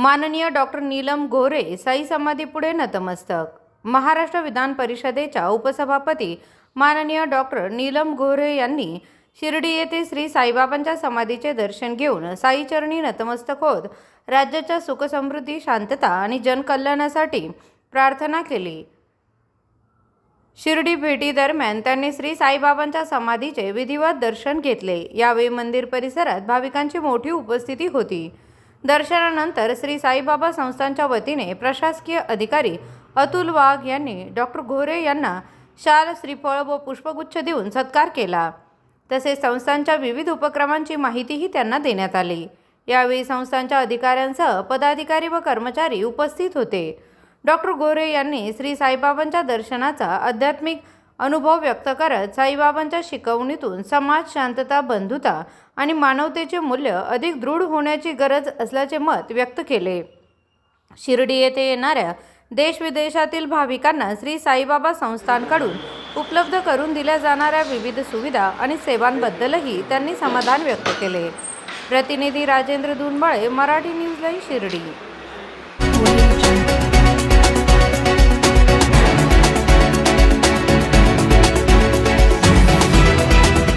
माननीय डॉक्टर नीलम गोरे साई समाधीपुढे नतमस्तक। महाराष्ट्र विधान परिषदेच्या उपसभापती माननीय डॉक्टर नीलम गोरे यांनी शिर्डी येथे श्री साईबाबांच्या समाधीचे दर्शन घेऊन साईचरणी नतमस्तक होत राज्याच्या सुखसमृद्धी, शांतता आणि जनकल्याणासाठी प्रार्थना केली। शिर्डी भेटी दरम्यान त्यांनी श्री साईबाबांच्या समाधीचे विधिवत दर्शन घेतले। यावेळी मंदिर परिसरात भाविकांची मोठी उपस्थिती होती। दर्शनानंतर श्री साईबाबा संस्थांच्या वतीने प्रशासकीय अधिकारी अतुल वाघ यांनी डॉक्टर गोरे यांना शाल, श्रीफळ व पुष्पगुच्छ देऊन सत्कार केला। तसेच संस्थांच्या विविध उपक्रमांची माहितीही त्यांना देण्यात आली। यावेळी संस्थांच्या अधिकाऱ्यांसह पदाधिकारी व कर्मचारी उपस्थित होते। डॉक्टर गोरे यांनी श्री साईबाबांच्या दर्शनाचा आध्यात्मिक अनुभव व्यक्त करत साईबाबांच्या शिकवणीतून समाज, शांतता, बंधुता आणि मानवतेचे मूल्य अधिक दृढ होण्याची गरज असल्याचे मत व्यक्त केले। शिर्डी येथे येणाऱ्या देश-विदेशातील भाविकांना श्री साईबाबा संस्थांकडून उपलब्ध करून दिल्या जाणाऱ्या विविध सुविधा आणि सेवांबद्दलही त्यांनी समाधान व्यक्त केले। प्रतिनिधी राजेंद्र दुनबळे, मराठी न्यूज लाईव्ह, शिर्डी।